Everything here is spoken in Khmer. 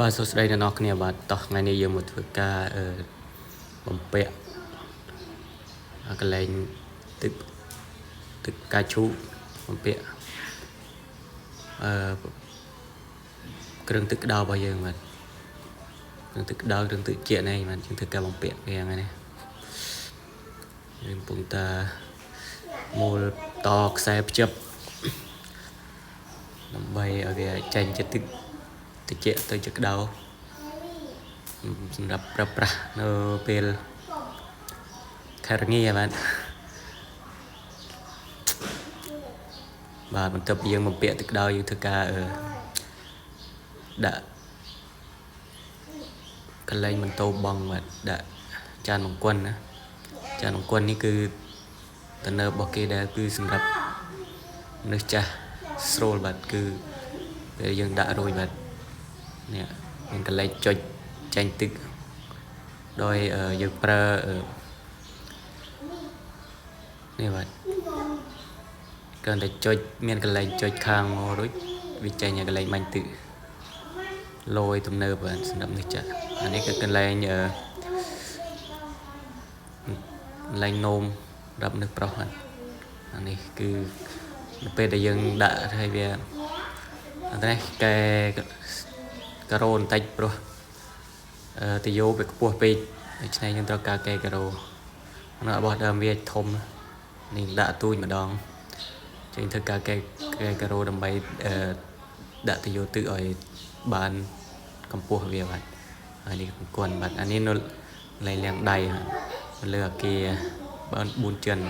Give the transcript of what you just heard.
បាទសួស្តីអ្នកនរគ្នាបាទតោះថ្ងៃនេះយើងមកធ្វើការបំពាក់កន្លែងទឹកកាជូបំពាក់គ្រឿងទឹកក្តៅរបស់យើងបាទគ្រឿងទឹកក្តៅគ្រឿងទឹកជាក់នេះបាទយើងធ្វើការបំពាក់វាហ្នឹងណាយើងកំពុងតែមូលតខ្សែភ្ជាប់ដើម្បីឲ្យវាចេញជាទឹកត្រជាក់ទៅជាក្តៅសម្រាប់ប្រើប្រាស់នៅពេលខែរងាបាទបន្ទាប់ពីយើងបំពាក់ទឹកក្តៅយើងធ្វើការដាក់កន្លែងបន្ទោបង់បាទដាក់ចានបង្គន់ណាចានបង្គន់នេះគឺតំណើបរបស់គេដែលគឺសម្រាប់មនុស្សចាស់ស្រួលបាទគឺពេលយើងដាក់រួចបាទនេះមានកន្លែងចុចចាញ់ទឹកដោយយើងប្រើនេះបាទគ្រាន់តែចុចមានកន្លែងចុចខាងមករួចវាចេញឲ្យកន្លែងបាញ់ទឹកលយទំនើបបាទសម្រាប់នេះចាអានេះគឺកន្លែងនោមសម្រាប់មនុស្សប្រុសបាទអានេះគឺនៅពេលដែលយើងដាក់ហើយវាអត់ទេកែការ៉ូបន្តិចព្រោះតាយោវាខ្ពស់ពេកដូច្នេះយើងត្រូវការកែការ៉ូនៅរបស់ដើមវាធំនេះដាក់ទូចម្ដងចេញធ្វើការកែការ៉ូដើម្បីដាក់តាយោទឹកឲ្យបានកម្ពស់វាបាទហើយនេះបង្គន់បាទអានេះនៅកន្លែងលាងដៃលើអាគារបាន4ជាន់